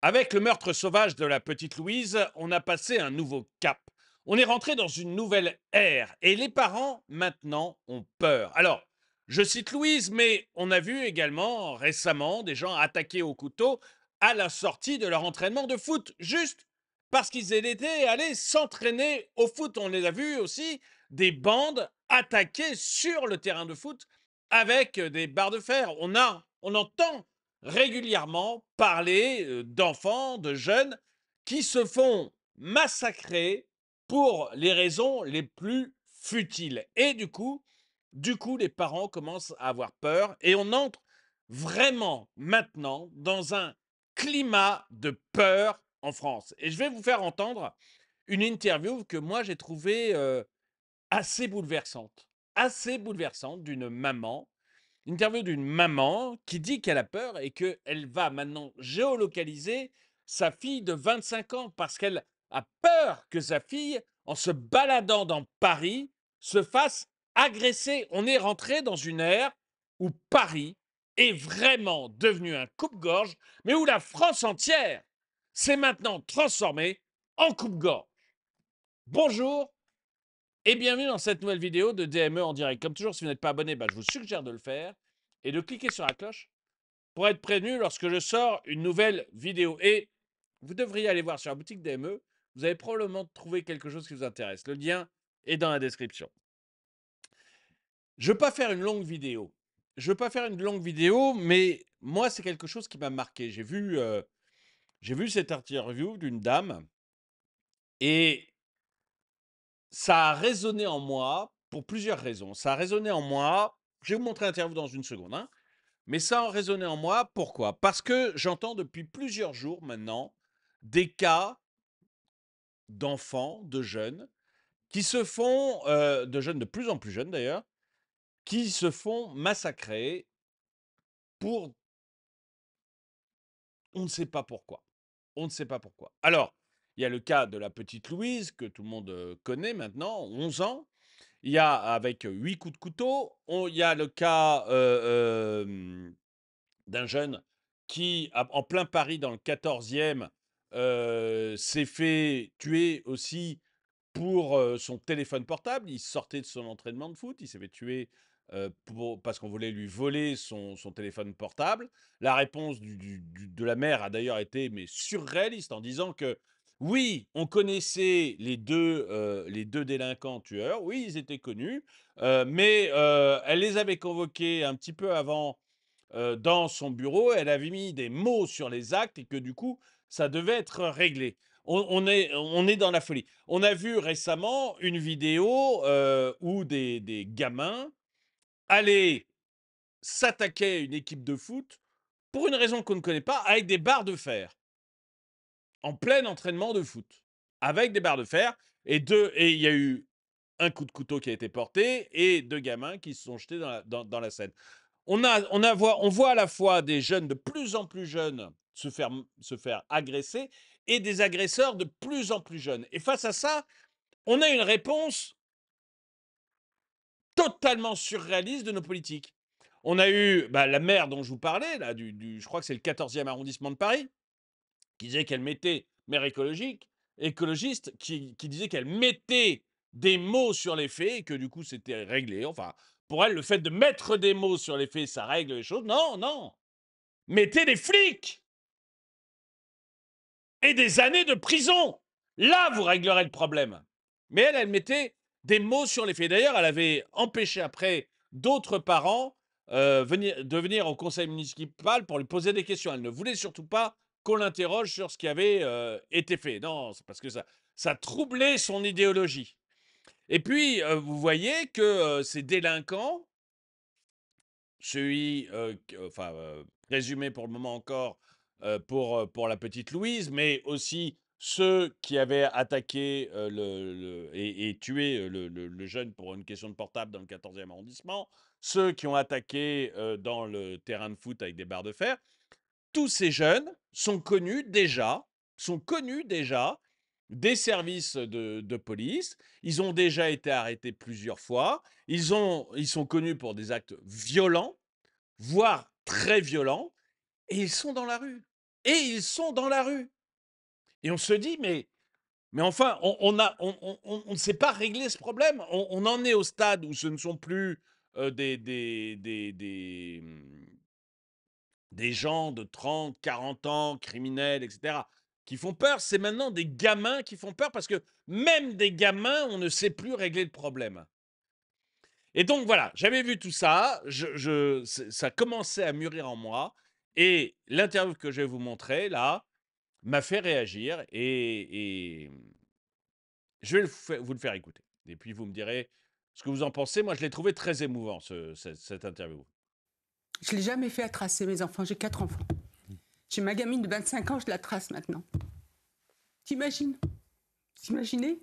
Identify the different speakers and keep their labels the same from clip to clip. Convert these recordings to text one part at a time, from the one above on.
Speaker 1: Avec le meurtre sauvage de la petite Louise, on a passé un nouveau cap. On est rentré dans une nouvelle ère et les parents, maintenant, ont peur. Alors, je cite Louise, mais on a vu également récemment des gens attaqués au couteau à la sortie de leur entraînement de foot, juste parce qu'ils étaient allés s'entraîner au foot. On les a vus aussi, des bandes attaquées sur le terrain de foot avec des barres de fer. On entend régulièrement parler d'enfants, de jeunes qui se font massacrer pour les raisons les plus futiles. Et du coup, les parents commencent à avoir peur et on entre vraiment maintenant dans un climat de peur en France. Et je vais vous faire entendre une interview que moi j'ai trouvée assez bouleversante interview d'une maman qui dit qu'elle a peur et qu'elle va maintenant géolocaliser sa fille de 25 ans parce qu'elle a peur que sa fille, en se baladant dans Paris, se fasse agresser. On est rentré dans une ère où Paris est vraiment devenu un coupe-gorge, mais où la France entière s'est maintenant transformée en coupe-gorge. Bonjour et bienvenue dans cette nouvelle vidéo de DME en direct. Comme toujours, si vous n'êtes pas abonné, je vous suggère de le faire et de cliquer sur la cloche pour être prévenu lorsque je sors une nouvelle vidéo. Et vous devriez aller voir sur la boutique DME, vous allez probablement trouver quelque chose qui vous intéresse. Le lien est dans la description. Je ne veux pas faire une longue vidéo. Mais moi, c'est quelque chose qui m'a marqué. J'ai vu cette interview d'une dame et ça a résonné en moi pour plusieurs raisons. Ça a résonné en moi, je vais vous montrer l'interview dans une seconde, hein, mais ça a résonné en moi, pourquoi? Parce que j'entends depuis plusieurs jours maintenant des cas d'enfants, de jeunes, qui se font, de jeunes de plus en plus jeunes d'ailleurs, qui se font massacrer pour on ne sait pas pourquoi. On ne sait pas pourquoi. Alors, il y a le cas de la petite Louise que tout le monde connaît maintenant, 11 ans. Il y a avec 8 coups de couteau. Il y a le cas d'un jeune qui, en plein Paris, dans le 14e, s'est fait tuer aussi pour son téléphone portable. Il sortait de son entraînement de foot. Il s'est fait tuer parce qu'on voulait lui voler son téléphone portable. La réponse de la mère a d'ailleurs été mais surréaliste en disant que oui, on connaissait les deux délinquants tueurs. Oui, ils étaient connus. Mais elle les avait convoqués un petit peu avant dans son bureau. Elle avait mis des mots sur les actes et que du coup, ça devait être réglé. On est dans la folie. On a vu récemment une vidéo où des gamins allaient s'attaquer à une équipe de foot pour une raison qu'on ne connaît pas, avec des barres de fer, en plein entraînement de foot, avec des barres de fer. Et il y a eu un coup de couteau qui a été porté et deux gamins qui se sont jetés dans la Seine. On voit à la fois des jeunes de plus en plus jeunes se faire agresser et des agresseurs de plus en plus jeunes. Et face à ça, on a une réponse totalement surréaliste de nos politiques. On a eu la maire dont je vous parlais, là, je crois que c'est le 14e arrondissement de Paris, qui disait qu'elle mettait, maire écologiste, qui disait qu'elle mettait des mots sur les faits et que du coup c'était réglé. Enfin, pour elle, le fait de mettre des mots sur les faits, ça règle les choses. Non, non. Mettez des flics et des années de prison. Là, vous réglerez le problème. Mais elle mettait des mots sur les faits. D'ailleurs, elle avait empêché après d'autres parents de venir au conseil municipal pour lui poser des questions. Elle ne voulait surtout pas qu'on l'interroge sur ce qui avait été fait. Non, c'est parce que ça troublait son idéologie. Et puis, vous voyez que ces délinquants, celui, présumé pour le moment encore pour la petite Louise, mais aussi ceux qui avaient attaqué et tué le jeune pour une question de portable dans le 14e arrondissement, ceux qui ont attaqué dans le terrain de foot avec des barres de fer, tous ces jeunes sont connus déjà des services de police. Ils ont déjà été arrêtés plusieurs fois. Ils sont connus pour des actes violents, voire très violents, et ils sont dans la rue. et ils sont dans la rue. Et on se dit: «Mais enfin, on ne sait pas régler ce problème». On en est au stade où ce ne sont plus, des gens de 30, 40 ans, criminels et cetera, qui font peur. C'est maintenant des gamins qui font peur parce que même des gamins, on ne sait plus régler le problème. Et donc voilà, j'avais vu tout ça, ça commençait à mûrir en moi et l'interview que je vais vous montrer là m'a fait réagir et je vais vous le faire écouter. Et puis vous me direz ce que vous en pensez. Moi, je l'ai trouvé très émouvant, cette interview.
Speaker 2: Je ne l'ai jamais fait à tracer mes enfants. J'ai 4 enfants. J'ai ma gamine de 25 ans, je la trace maintenant. T'imagines? T'imaginez?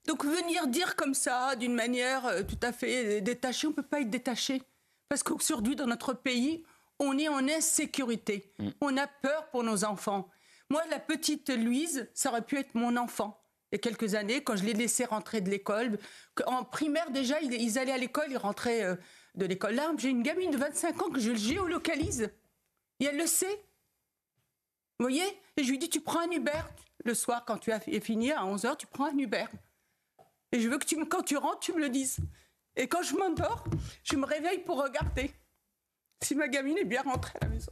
Speaker 2: Donc venir dire comme ça, d'une manière tout à fait détachée, on ne peut pas être détaché. Parce qu'aujourd'hui, dans notre pays, on est en insécurité. On a peur pour nos enfants. Moi, la petite Louise, ça aurait pu être mon enfant. Il y a quelques années, quand je l'ai laissé rentrer de l'école, en primaire déjà, ils allaient à l'école, ils rentraient de l'école. Là, j'ai une gamine de 25 ans que je géolocalise. Et elle le sait. Vous voyez? Et je lui dis, tu prends un Uber. Le soir, quand tu as fini, à 11h, tu prends un Uber. Et je veux que quand tu rentres, tu me le dises. Et quand je m'endors, je me réveille pour regarder si ma gamine est bien rentrée à la maison.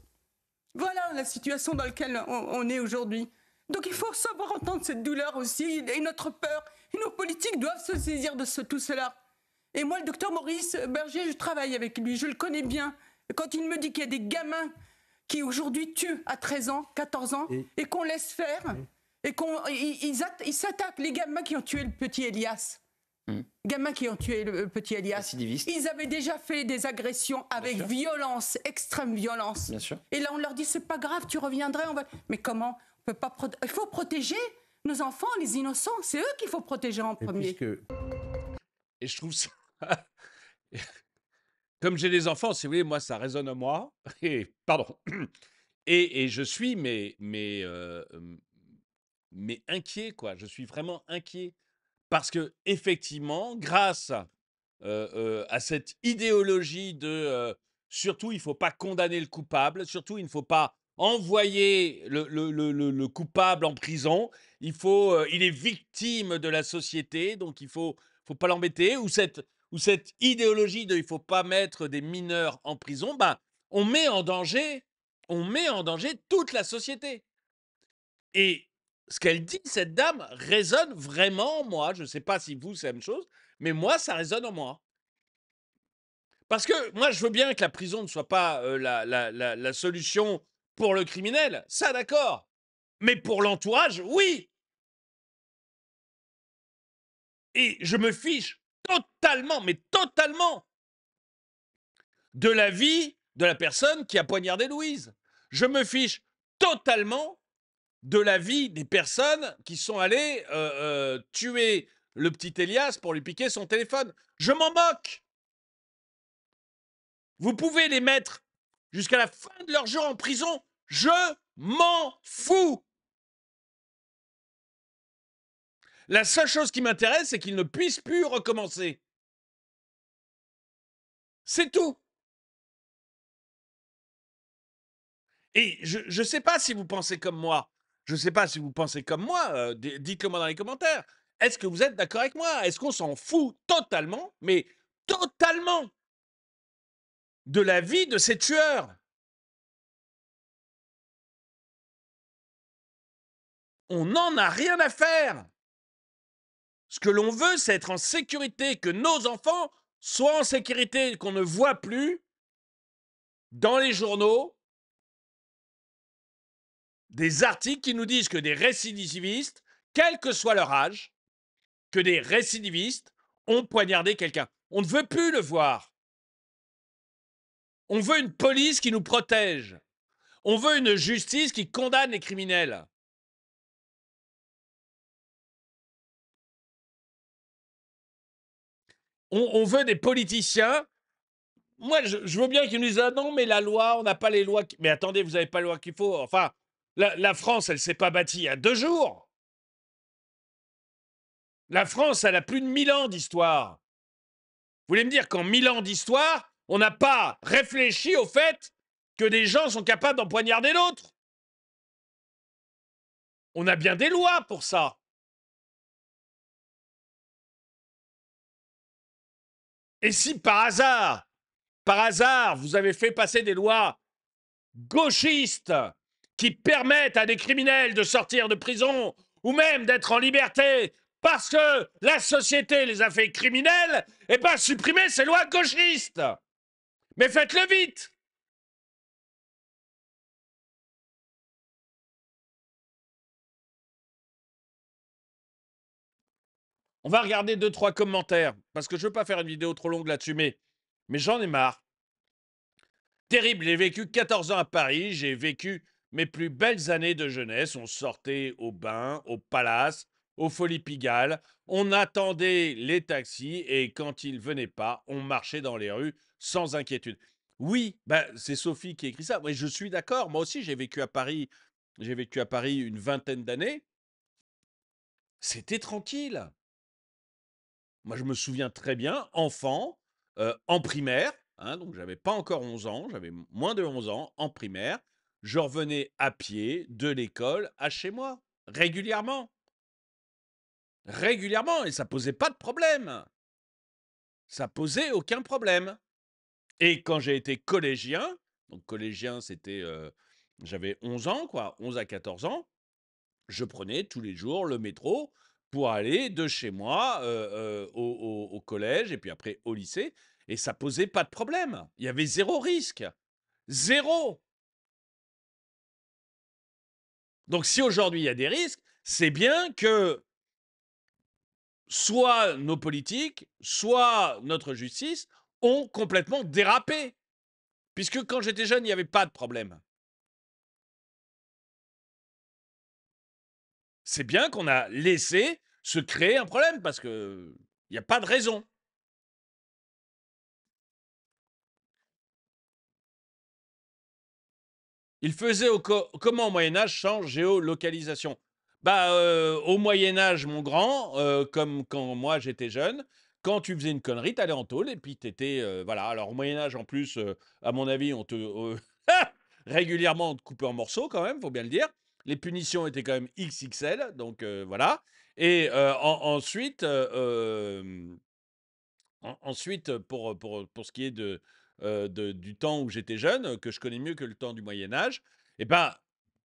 Speaker 2: Voilà la situation dans laquelle on est aujourd'hui. Donc il faut savoir entendre cette douleur aussi et notre peur. Et nos politiques doivent se saisir de tout cela. Et moi, le docteur Maurice Berger, je travaille avec lui, je le connais bien. Et quand il me dit qu'il y a des gamins qui aujourd'hui tuent à 13 ans, 14 ans, et qu'on laisse faire, et qu'ils s'attaquent, les gamins qui ont tué le petit Elias. Gamins qui ont tué le petit Elias. Ils avaient déjà fait des agressions avec violence, extrême violence. Bien sûr. Et là, on leur dit, c'est pas grave, tu reviendrais. Mais comment? On peut pas il faut protéger nos enfants, les innocents. C'est eux qu'il faut protéger en premier.
Speaker 1: Et je trouve ça... Comme j'ai des enfants, si vous voulez, moi, ça résonne en moi. Et, pardon. Et je suis, mais inquiet, quoi. Je suis vraiment inquiet. Parce que effectivement, grâce à cette idéologie de surtout, il ne faut pas condamner le coupable, surtout, il ne faut pas envoyer le coupable en prison, il est victime de la société, donc il ne faut pas l'embêter, ou cette idéologie de il ne faut pas mettre des mineurs en prison, bah, on met en danger toute la société. Et ce qu'elle dit, cette dame, résonne vraiment en moi. Je ne sais pas si vous, c'est la même chose, mais moi, ça résonne en moi. Parce que moi, je veux bien que la prison ne soit pas la solution pour le criminel. Ça, d'accord. Mais pour l'entourage, oui. Et je me fiche totalement, mais totalement, de la vie de la personne qui a poignardé Louise. Je me fiche totalement de la vie des personnes qui sont allées tuer le petit Elias pour lui piquer son téléphone. Je m'en moque. Vous pouvez les mettre jusqu'à la fin de leur jour en prison. Je m'en fous. La seule chose qui m'intéresse, c'est qu'ils ne puissent plus recommencer. C'est tout. Et je ne sais pas si vous pensez comme moi. Je ne sais pas si vous pensez comme moi. Dites-le moi dans les commentaires. Est-ce que vous êtes d'accord avec moi? Est-ce qu'on s'en fout totalement, mais totalement, de la vie de ces tueurs? On n'en a rien à faire. Ce que l'on veut, c'est être en sécurité, que nos enfants soient en sécurité, qu'on ne voit plus dans les journaux des articles qui nous disent que des récidivistes, quel que soit leur âge, que des récidivistes ont poignardé quelqu'un. On ne veut plus le voir. On veut une police qui nous protège. On veut une justice qui condamne les criminels. On veut des politiciens. Moi, je veux bien qu'ils nous disent ah non, mais la loi, on n'a pas les lois. Mais attendez, vous n'avez pas les lois qu'il faut. Enfin, la France, elle ne s'est pas bâtie il y a 2 jours. La France, elle a plus de 1000 ans d'histoire. Vous voulez me dire qu'en 1000 ans d'histoire, on n'a pas réfléchi au fait que des gens sont capables d'empoignarder l'autre? On a bien des lois pour ça. Et si par hasard, vous avez fait passer des lois gauchistes qui permettent à des criminels de sortir de prison ou même d'être en liberté parce que la société les a fait criminels, eh bien supprimez ces lois gauchistes. Mais faites-le vite. On va regarder 2-3 commentaires parce que je veux pas faire une vidéo trop longue là-dessus, mais j'en ai marre. Terrible, j'ai vécu 14 ans à Paris, j'ai vécu mes plus belles années de jeunesse. On sortait au bain, au palace, aux Folies Pigalle, on attendait les taxis et quand ils venaient pas, on marchait dans les rues sans inquiétude. Oui, bah, c'est Sophie qui écrit ça. Oui, je suis d'accord. Moi aussi, j'ai vécu à Paris une vingtaine d'années. C'était tranquille. Moi, je me souviens très bien, enfant, en primaire, hein, donc j'avais pas encore 11 ans, j'avais moins de 11 ans, en primaire, je revenais à pied de l'école à chez moi, régulièrement. Régulièrement, et ça posait pas de problème. Ça posait aucun problème. Et quand j'ai été collégien, donc collégien, c'était, j'avais 11 ans, quoi, 11 à 14 ans, je prenais tous les jours le métro pour aller de chez moi au collège et puis après au lycée. Et ça posait pas de problème. Il y avait zéro risque. Zéro. Donc si aujourd'hui il y a des risques, c'est bien que soit nos politiques, soit notre justice ont complètement dérapé. Puisque quand j'étais jeune, il n'y avait pas de problème. C'est bien qu'on a laissé se créer un problème parce que il n'y a pas de raison. Il faisait comment au Moyen Âge sans géolocalisation? Bah, au Moyen Âge, mon grand, comme quand moi j'étais jeune, quand tu faisais une connerie, t'allais en tôle et puis t'étais, voilà. Alors au Moyen Âge, en plus, à mon avis, on te régulièrement on te coupait en morceaux quand même, faut bien le dire. Les punitions étaient quand même XXL, donc voilà. Et ensuite, ensuite, pour ce qui est du temps où j'étais jeune, que je connais mieux que le temps du Moyen Âge, eh ben,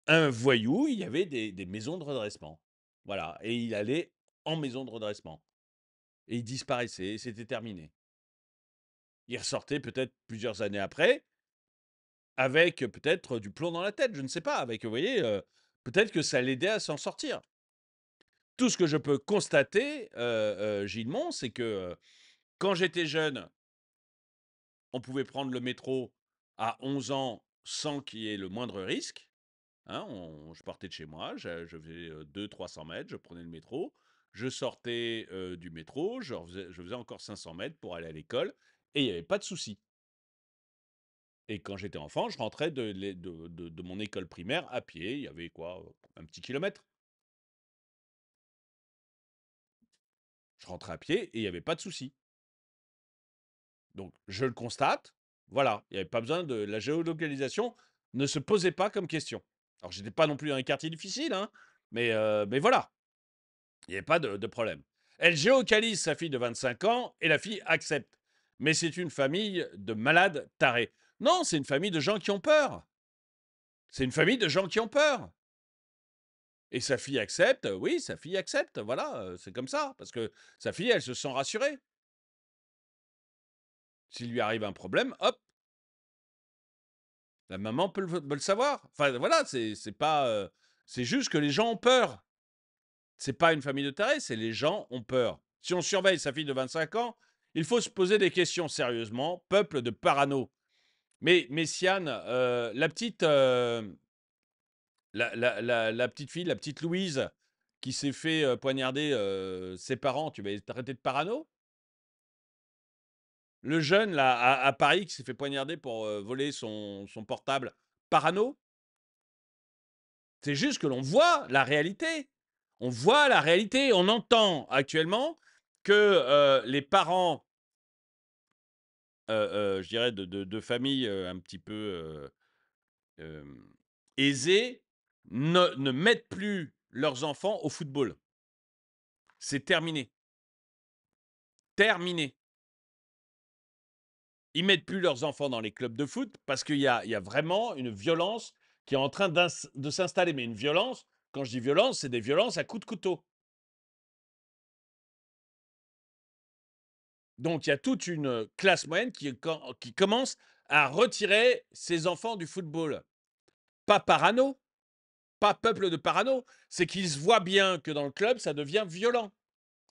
Speaker 1: un voyou, il y avait des maisons de redressement. Voilà. Et il allait en maison de redressement. Et il disparaissait, et c'était terminé. Il ressortait peut-être plusieurs années après, avec peut-être du plomb dans la tête, je ne sais pas. Avec, vous voyez, peut-être que ça l'aidait à s'en sortir. Tout ce que je peux constater, Gilmont, c'est que quand j'étais jeune, on pouvait prendre le métro à 11 ans sans qu'il y ait le moindre risque. Hein, je partais de chez moi, je faisais 200-300 mètres, je prenais le métro, je sortais du métro, je faisais encore 500 mètres pour aller à l'école, et il n'y avait pas de souci. Et quand j'étais enfant, je rentrais de mon école primaire à pied, il y avait quoi, un petit kilomètre. Je rentrais à pied et il n'y avait pas de souci. Donc, je le constate, voilà, il n'y avait pas besoin de la géolocalisation, ne se posait pas comme question. Alors, j'étais pas non plus dans un quartier difficile, hein, mais voilà, il n'y avait pas de problème. Elle géocalise sa fille de 25 ans et la fille accepte. Mais c'est une famille de malades tarés. Non, c'est une famille de gens qui ont peur. C'est une famille de gens qui ont peur. Et sa fille accepte, oui, sa fille accepte, voilà, c'est comme ça, parce que sa fille, elle se sent rassurée. S'il lui arrive un problème, hop, la maman peut le savoir. Enfin, voilà, c'est pas. C'est juste que les gens ont peur. C'est pas une famille de tarés, c'est les gens ont peur. Si on surveille sa fille de 25 ans, il faut se poser des questions sérieusement. Peuple de parano. Mais Siane, la petite. La petite fille, la petite Louise, qui s'est fait poignarder ses parents, tu vas être traité de parano? Le jeune, là, à Paris, qui s'est fait poignarder pour voler son portable, parano? C'est juste que l'on voit la réalité. On voit la réalité. On entend actuellement que les parents, je dirais, de familles un petit peu aisées, ne mettent plus leurs enfants au football. C'est terminé. Terminé. Ils mettent plus leurs enfants dans les clubs de foot parce qu'il y a vraiment une violence qui est en train de s'installer. Mais une violence, quand je dis violence, c'est des violences à coups de couteau. Donc il y a toute une classe moyenne qui commence à retirer ses enfants du football. Pas parano, pas peuple de parano, c'est qu'ils se voient bien que dans le club, ça devient violent.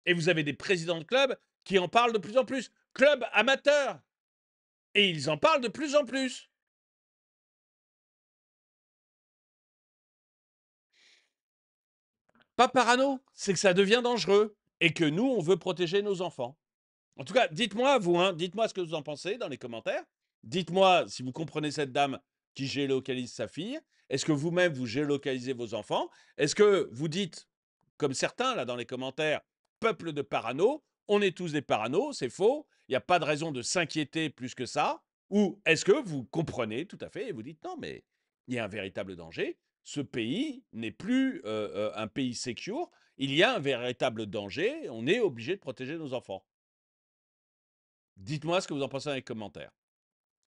Speaker 1: Et vous avez des présidents de clubs qui en parlent de plus en plus. Club amateur. Et ils en parlent de plus en plus. Pas parano, c'est que ça devient dangereux et que nous, on veut protéger nos enfants. En tout cas, dites-moi, vous, hein, dites-moi ce que vous en pensez dans les commentaires. Dites-moi si vous comprenez cette dame qui géolocalise sa fille. Est-ce que vous-même, vous géolocalisez vos enfants? Est-ce que vous dites, comme certains là dans les commentaires, peuple de parano, on est tous des paranos, c'est faux, il n'y a pas de raison de s'inquiéter plus que ça? Ou est-ce que vous comprenez tout à fait et vous dites non, mais il y a un véritable danger, ce pays n'est plus un pays secure, il y a un véritable danger, on est obligé de protéger nos enfants. Dites-moi ce que vous en pensez dans les commentaires.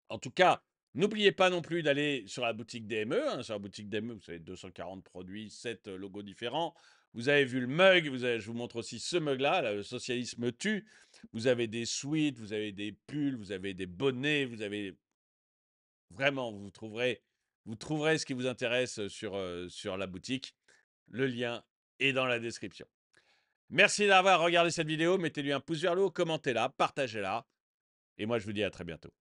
Speaker 1: En tout cas, n'oubliez pas non plus d'aller sur la boutique DME. Sur la boutique DME, vous avez 240 produits, 7 logos différents. Vous avez vu le mug, je vous montre aussi ce mug-là, le socialisme tue. Vous avez des sweats, vous avez des pulls, vous avez des bonnets, vous avez... Vraiment, vous trouverez ce qui vous intéresse sur la boutique. Le lien est dans la description. Merci d'avoir regardé cette vidéo. Mettez-lui un pouce vers le haut, commentez-la, partagez-la. Et moi, je vous dis à très bientôt.